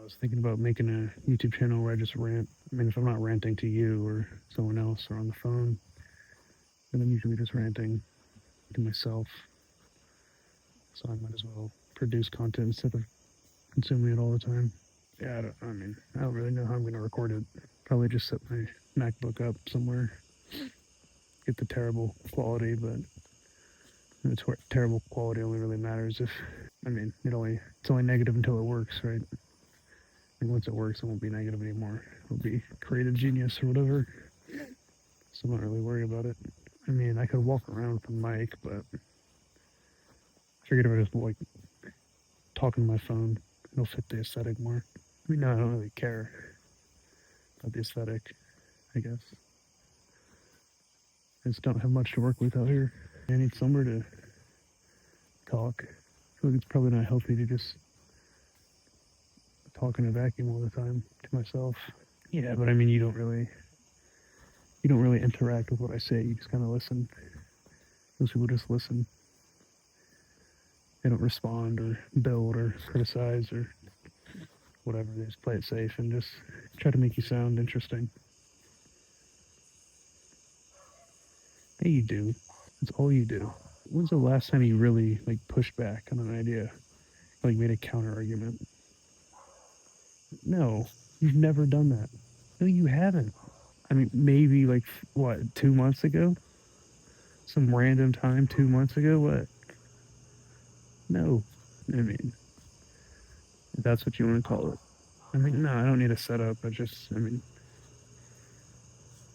was thinking about making a YouTube channel where I just rant. I mean, if I'm not ranting to you or someone else or on the phone, then I'm usually just ranting to myself. So I might as well produce content instead of consuming it all the time. Yeah, I don't really know how I'm going to record it. Probably just set my MacBook up somewhere, get the terrible quality, but the terrible quality only really matters if, it's only negative until it works, right? And once it works, it won't be negative anymore. It'll be creative genius or whatever. So I'm not really worried about it. I mean, I could walk around with a mic, but I figured if I just like talking to my phone, it'll fit the aesthetic more. I mean, no, I don't really care about the aesthetic, I guess. I just don't have much to work with out here. I need somewhere to talk. I feel like it's probably not healthy to just talk in a vacuum all the time to myself. Yeah, but I mean, you don't really interact with what I say. You just kind of listen. Most people just listen. They don't respond or build or criticize or whatever. They just play it safe and just try to make you sound interesting. Hey, you do. That's all you do. When's the last time you really like pushed back on an idea? Like made a counter argument? No, you've never done that. No, you haven't. I mean, maybe like what, 2 months ago? Some random time 2 months ago? What? No. I mean, if that's what you want to call it. I mean, no, I don't need a setup.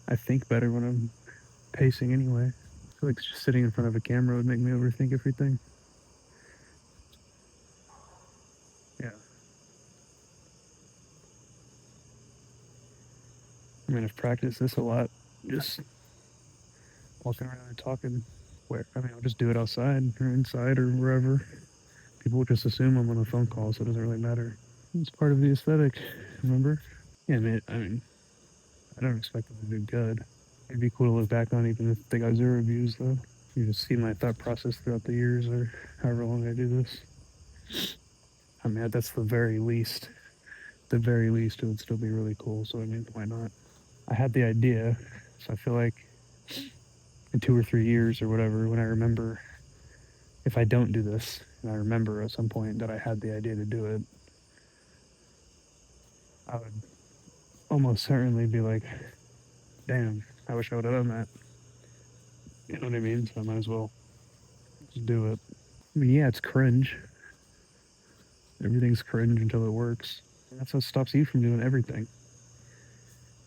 I think better when I'm pacing anyway. I feel like just sitting in front of a camera would make me overthink everything. Yeah. I mean, I've practiced this a lot. Just walking around and talking. I'll just do it outside or inside or wherever. People will just assume I'm on a phone call, so it doesn't really matter. It's part of the aesthetic, remember? Yeah, I don't expect them to do good. It'd be cool to look back on, even if they got 0 views, though. You just see my thought process throughout the years or however long I do this. I mean, that's the very least. The very least, it would still be really cool, so I mean, why not? I had the idea, so I feel like in 2 or 3 years or whatever, when I remember, if I don't do this, and I remember at some point that I had the idea to do it, I would almost certainly be like, damn, I wish I would have done that. You know what I mean? So I might as well just do it. I mean, yeah, it's cringe. Everything's cringe until it works. That's what stops you from doing everything.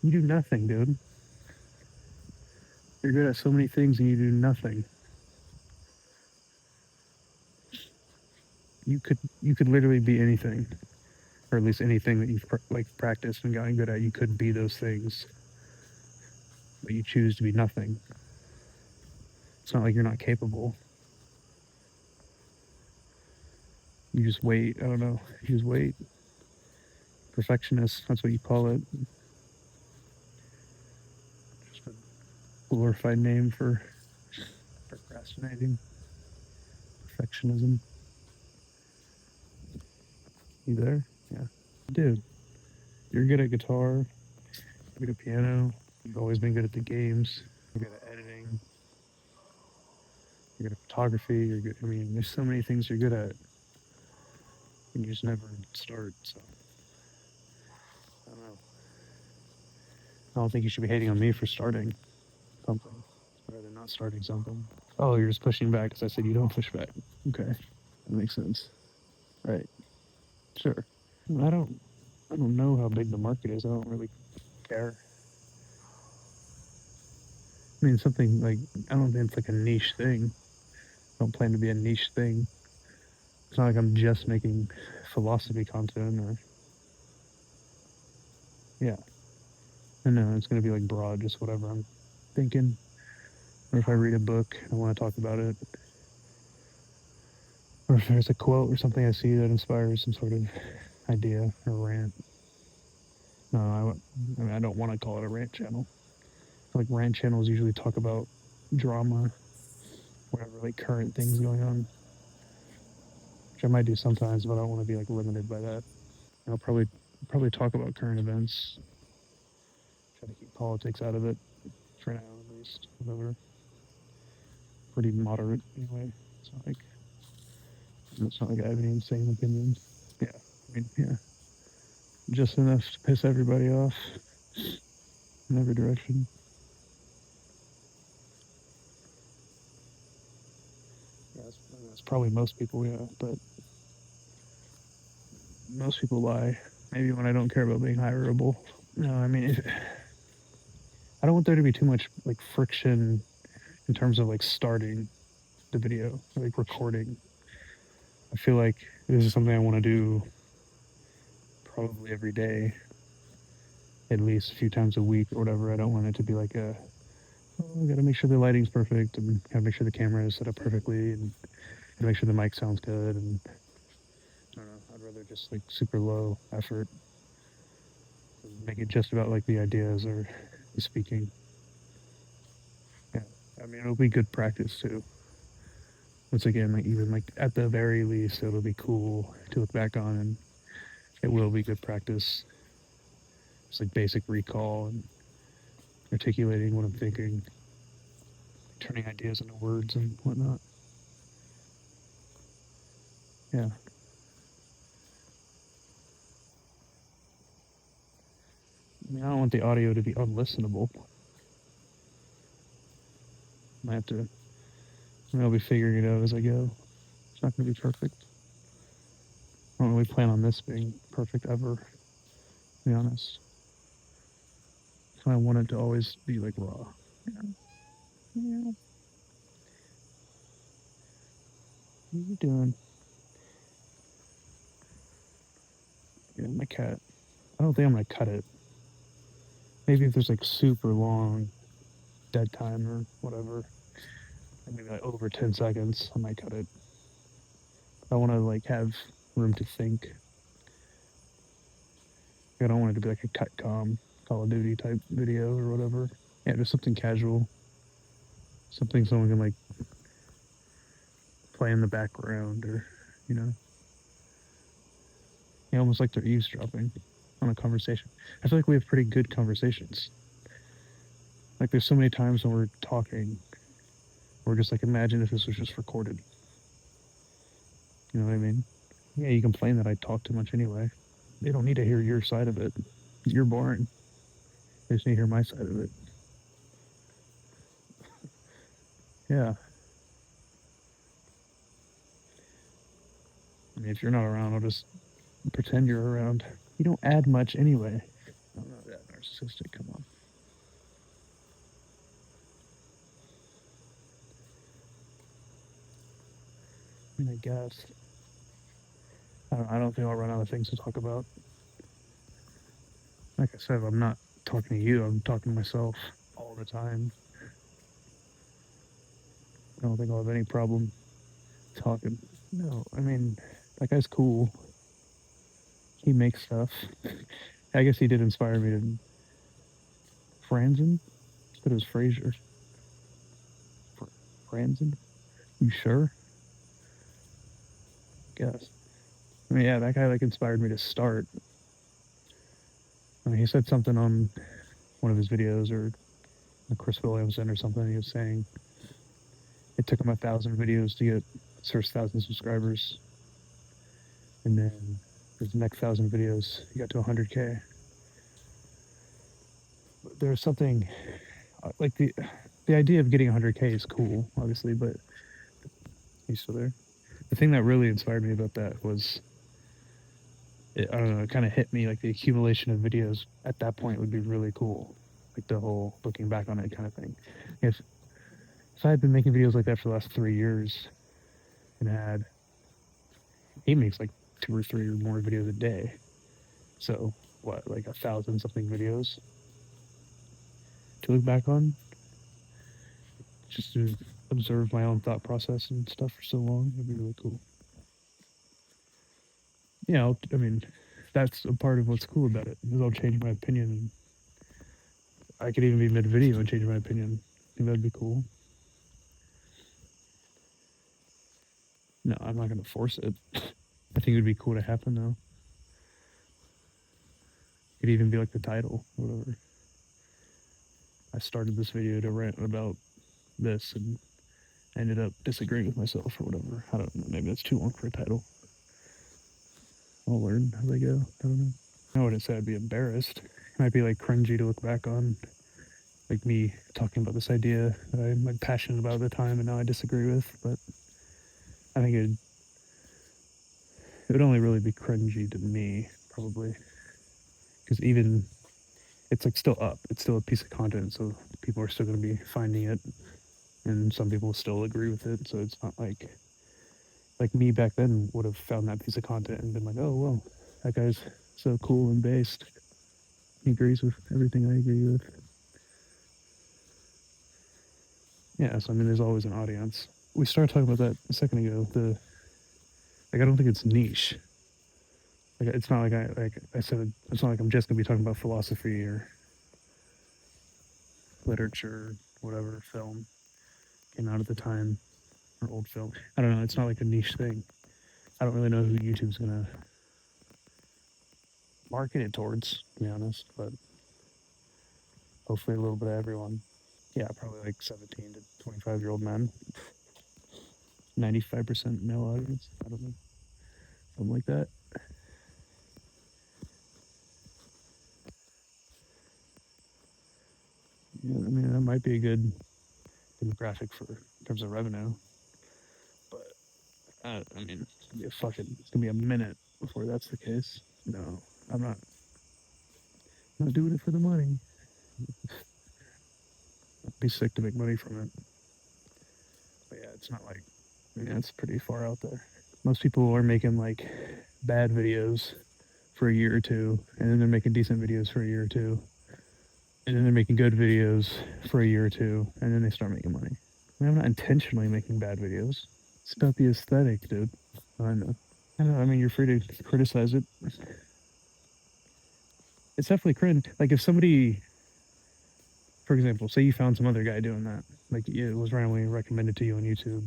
You do nothing, dude. You're good at so many things and you do nothing. You could literally be anything, or at least anything that you've practiced and gotten good at. You could be those things, but you choose to be nothing. It's not like you're not capable. You just wait. I don't know. You just wait. Perfectionist. That's what you call it. Just a glorified name for procrastinating. Perfectionism. You there? Yeah. Dude, you're good at guitar. You're good at piano. You've always been good at the games. You're good at editing. You're good at photography. You're good. I mean, there's so many things you're good at, and you just never start. So I don't know. I don't think you should be hating on me for starting something. It's better than not starting something. Oh, you're just pushing back because I said you don't push back. Okay, that makes sense. Right. Sure. I don't. I don't know how big the market is. I don't really care. I mean, something like I don't think it's like a niche thing. I don't plan to be a niche thing. It's not like I'm just making philosophy content or yeah. I know it's gonna be like broad, just whatever I'm thinking. Or if I read a book, I want to talk about it. Or if there's a quote or something I see that inspires some sort of idea or rant. No, I don't want to call it a rant channel. Like rant channels usually talk about drama, whatever, like current things going on, which I might do sometimes, but I don't want to be like limited by that. I'll probably probably talk about current events. Try to keep politics out of it for now, at least. Whatever. Pretty moderate anyway. It's not like I have any insane opinions. Yeah, I mean, yeah, just enough to piss everybody off in every direction. Yeah, that's probably most people. Yeah, but most people lie. Maybe when I don't care about being hireable. No, I mean, I don't want there to be too much like friction in terms of like starting the video, like recording. I feel like this is something I want to do probably every day, at least a few times a week or whatever. I don't want it to be like I gotta make sure the lighting's perfect and gotta make sure the camera is set up perfectly and gotta make sure the mic sounds good. And I don't know, I'd rather just like super low effort, make it just about like the ideas or the speaking. Yeah, I mean, it'll be good practice too. Once again, like even like at the very least, it'll be cool to look back on, and it will be good practice. It's like basic recall and articulating what I'm thinking, turning ideas into words and whatnot. Yeah. I mean, I don't want the audio to be unlistenable. I have to. I mean, I'll be figuring it out as I go. It's not going to be perfect. I don't really plan on this being perfect ever, to be honest. So I want it to always be like raw. Yeah. Yeah. What are you doing? Yeah, my cat. I don't think I'm going to cut it. Maybe if there's like super long dead time or whatever, maybe like over 10 seconds, I might cut it. I want to like have room to think. I don't want it to be like a cut com Call of Duty type video or whatever. Yeah, just something casual, something someone can like play in the background, or you know, almost like they're eavesdropping on a conversation. I feel like we have pretty good conversations. Like there's so many times when we're talking, we're just like, imagine if this was just recorded. You know what I mean? Yeah, you complain that I talk too much anyway. They don't need to hear your side of it. You're boring. They just need to hear my side of it. Yeah. I mean, if you're not around, I'll just pretend you're around. You don't add much anyway. I'm not that narcissistic. Come on. I mean, I guess. I don't think I'll run out of things to talk about. Like I said, I'm not talking to you. I'm talking to myself all the time. I don't think I'll have any problem talking. No, I mean, that guy's cool. He makes stuff. I guess he did inspire me to Franzen. But it was Fraser. Franzen? You sure? Guess. I mean, yeah, that guy like inspired me to start. I mean, he said something on one of his videos or Chris Williamson or something. He was saying it took him 1,000 videos to get his first 1,000 subscribers, and then his next 1,000 videos, he got to 100K. But there's something like the idea of getting 100K is cool, obviously, but he's still there. The thing that really inspired me about that was, I don't know, it kind of hit me like the accumulation of videos at that point would be really cool, like the whole looking back on it kind of thing. If I had been making videos like that for the last 3 years and he makes like 2 or 3 or more videos a day, so what, like 1,000 something videos to look back on, just to observe my own thought process and stuff for so long. It'd be really cool. Yeah, I mean, that's a part of what's cool about it. Is I'll change my opinion. I could even be mid video and change my opinion. I think that'd be cool. No, I'm not gonna force it. I think it would be cool to happen though. could even be like the title, or whatever. I started this video to rant about this and ended up disagreeing with myself or whatever. I don't know. Maybe that's too long for a title. I'll learn as I go. I don't know. I wouldn't say I'd be embarrassed. It might be like cringy to look back on, like me talking about this idea that I'm like passionate about at the time and now I disagree with. But I think it would only really be cringy to me, probably, because even it's like still up. It's still a piece of content, so people are still going to be finding it, and some people still agree with it. So it's not like me back then would have found that piece of content and been like, oh well, that guy's so cool and based. He agrees with everything I agree with. Yeah, so I mean, there's always an audience. We started talking about that a second ago. I don't think it's niche. Like it's not like I said. It's not like I'm just gonna be talking about philosophy or literature, whatever film came out at the time, or old film. I don't know. It's not like a niche thing. I don't really know who YouTube's gonna market it towards, to be honest. But hopefully, a little bit of everyone. Yeah, probably like 17 to 25-year-old men. 95% male audience. I don't know, something like that. Yeah, I mean, that might be a good demographic for in terms of revenue. But I mean, it's gonna be a minute before that's the case. No, I'm not doing it for the money. I'd be sick to make money from it. But yeah, it's not like, yeah, it's pretty far out there. Most people are making like bad videos for a year or two, and then they're making decent videos for a year or two, and then they're making good videos for a year or two, and then they start making money. I mean, I'm not intentionally making bad videos. It's about the aesthetic, dude. I know. I know. I mean, you're free to criticize it. It's definitely cringe. Like if somebody, for example, say you found some other guy doing that, like it was randomly recommended to you on YouTube.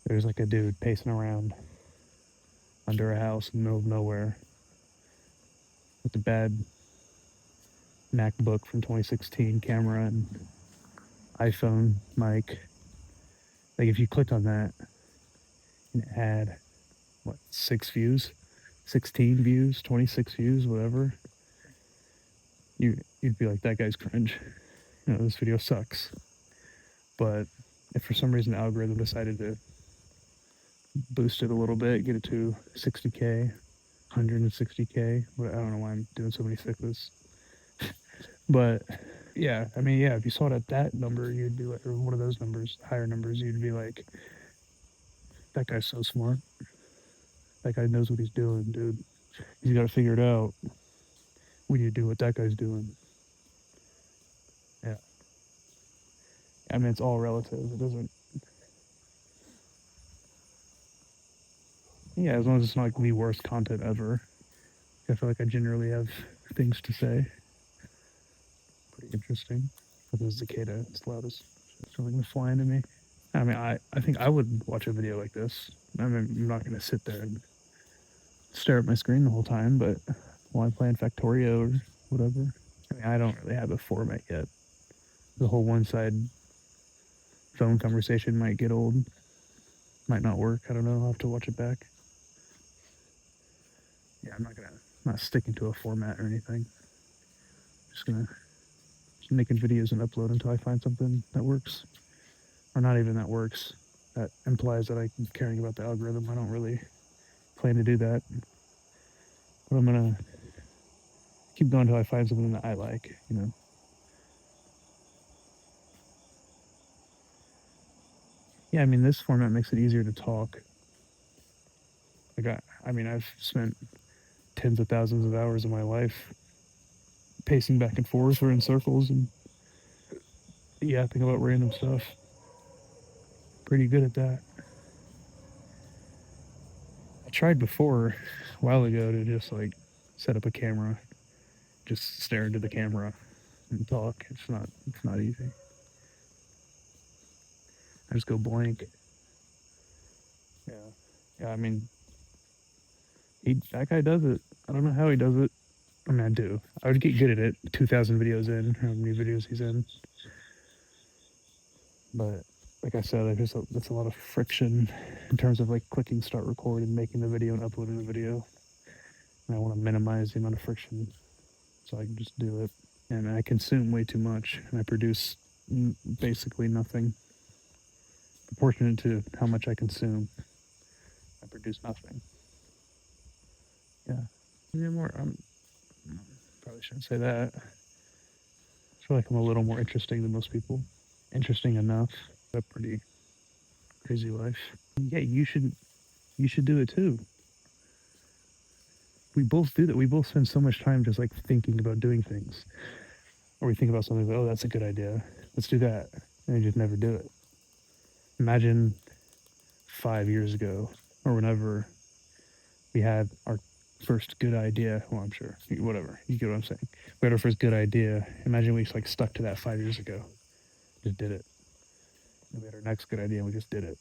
There's like a dude pacing around under a house in the middle of nowhere with a bad MacBook from 2016 camera and iPhone mic. Like if you clicked on that and it had what 6 views, 16 views, 26 views, whatever, you'd be like, that guy's cringe. You know, this video sucks. But if for some reason the algorithm decided to boost it a little bit, get it to 60K, 160K. I don't know why I'm doing so many sixes. But yeah, I mean, yeah, if you saw it at that number, you'd be like, or one of those numbers, higher numbers, you'd be like, that guy's so smart. That guy knows what he's doing, dude. He's got to figure it out. We need to do what that guy's doing. Yeah. I mean, it's all relative. It doesn't. Yeah, as long as it's not like the worst content ever. I feel like I generally have things to say. Pretty interesting. But there's the cicada. It's loud as something flying at me. I mean, I think I would watch a video like this. I mean, I'm not going to sit there and stare at my screen the whole time, but while I'm playing Factorio or whatever. I mean, I don't really have a format yet. The whole one-side phone conversation might get old. Might not work. I don't know. I'll have to watch it back. Yeah, I'm not sticking to a format or anything. Just making videos and upload until I find something that works. Or not even that works. That implies that I'm caring about the algorithm. I don't really plan to do that. But I'm gonna keep going until I find something that I like, you know. Yeah, I mean, this format makes it easier to talk. Like, I mean, I've spent tens of thousands of hours of my life pacing back and forth or in circles and yapping about random stuff. Pretty good at that. I tried before, a while ago, to just like set up a camera, just stare into the camera and talk. It's not easy. I just go blank. Yeah. Yeah, I mean, that guy does it. I don't know how he does it. I mean, I do. I would get good at it. 2,000 videos in, how many videos he's in. But like I said, that's a lot of friction in terms of like clicking start record and making the video and uploading the video. And I want to minimize the amount of friction so I can just do it. And I consume way too much, and I produce basically nothing. Proportionate to how much I consume, I produce nothing. Yeah. Yeah, more. Probably shouldn't say that. I feel like I'm a little more interesting than most people. Interesting enough. A pretty crazy life. Yeah, you should. You should do it too. We both do that. We both spend so much time just like thinking about doing things, or we think about something. Like, oh, that's a good idea. Let's do that, and we just never do it. Imagine 5 years ago, or whenever we had our first good idea. Well, I'm sure, whatever. You get what I'm saying. We had our first good idea. Imagine we just like stuck to that 5 years ago. Just did it. And we had our next good idea and we just did it.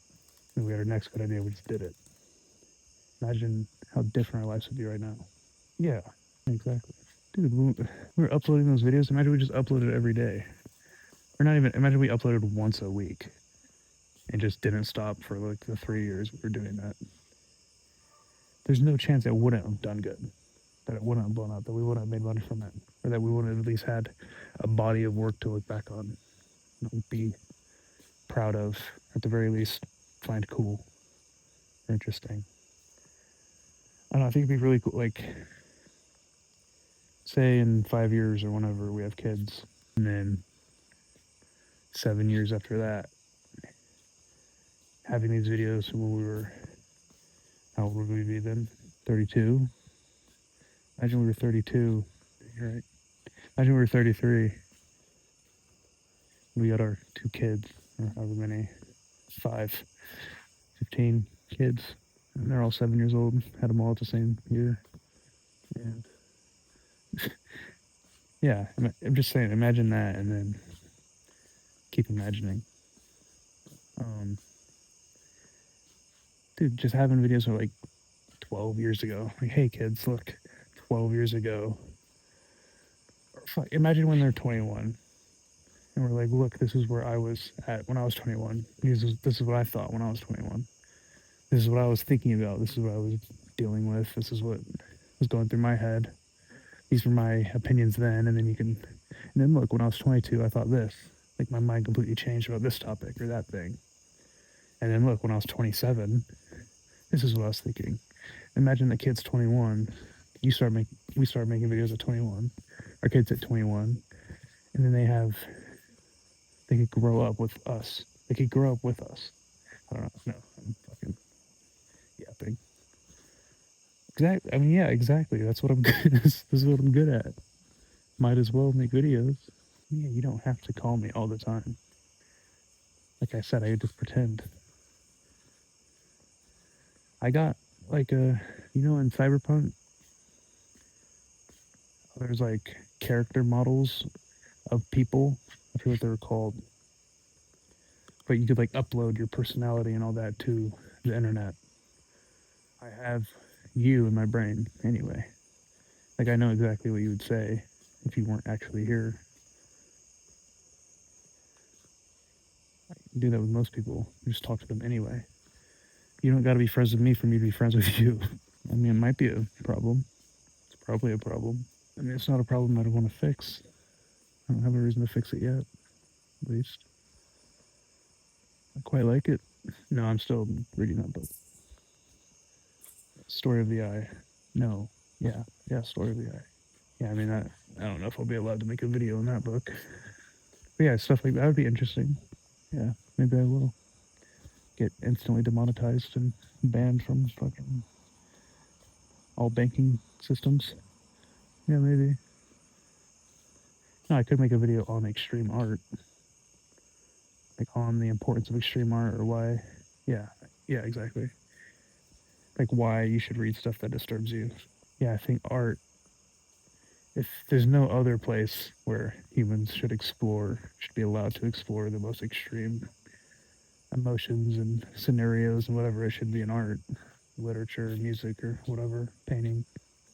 And we had our next good idea and we just did it. Imagine how different our lives would be right now. Yeah, exactly. Dude, we were uploading those videos. Imagine we just uploaded every day. Or not even, imagine we uploaded once a week and just didn't stop for like the 3 years we were doing that. There's no chance it wouldn't have done good, that it wouldn't have blown up, that we wouldn't have made money from it, or that we wouldn't have at least had a body of work to look back on, be proud of, at the very least, find cool or interesting. I don't know, I think it'd be really cool, like, say in 5 years or whenever we have kids, and then 7 years after that, having these videos from when we were, how old would we be then? 32? Imagine we were 32, right? Imagine we were 33. We got our 2 kids, or however many, 5, 15 kids, and they're all 7 years old. Had them all at the same year. And yeah, I'm just saying, imagine that, and then keep imagining. Dude, just having videos of like 12 years ago. Like, hey kids, look, 12 years ago. Or imagine when they're 21, and we're like, look, this is where I was at when I was 21. This is what I thought when I was 21. This is what I was thinking about. This is what I was dealing with. This is what was going through my head. These were my opinions then, and then look, when I was 22, I thought this. Like, my mind completely changed about this topic or that thing. And then look, when I was 27, this is what I was thinking. Imagine the kid's 21. We start making videos at 21. Our kids at 21, and then they could grow up with us. They could grow up with us. I don't know. No, I'm fucking yapping. Exactly. I mean, yeah, exactly. That's what I'm good. This is what I'm good at. Might as well make videos. Yeah, you don't have to call me all the time. Like I said, I just pretend. I got like in Cyberpunk, there's like character models of people. I forget what they were called. But you could like upload your personality and all that to the internet. I have you in my brain anyway. Like, I know exactly what you would say if you weren't actually here. I can do that with most people. You just talk to them anyway. You don't got to be friends with me for me to be friends with you. I mean, it might be a problem. It's probably a problem. I mean, it's not a problem I don't want to fix. I don't have a reason to fix it yet, at least. I quite like it. No, I'm still reading that book. Story of the Eye. No. Yeah, Story of the Eye. Yeah, I mean, I don't know if I'll be allowed to make a video on that book. But yeah, stuff like that would be interesting. Yeah, maybe I will. Get instantly demonetized and banned from fucking all banking systems. Yeah, maybe. No, I could make a video on extreme art. Like, on the importance of extreme art, or why. Yeah, exactly. Like, why you should read stuff that disturbs you. Yeah, I think art, if there's no other place where humans should be allowed to explore the most extreme emotions and scenarios and whatever, it should be in art, literature, music, or whatever, painting.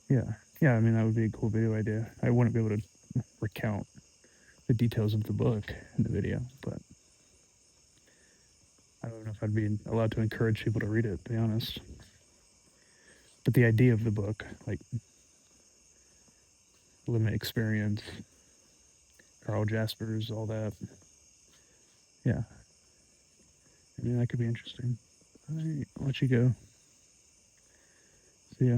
Yeah, Yeah, I mean, that would be a cool video idea. I wouldn't be able to recount the details of the book in the video, but I don't know if I'd be allowed to encourage people to read it, to be honest. But the idea of the book, like limit experience, Carl Jaspers, all that, yeah, I mean, that could be interesting. All right, I'll let you go. See ya.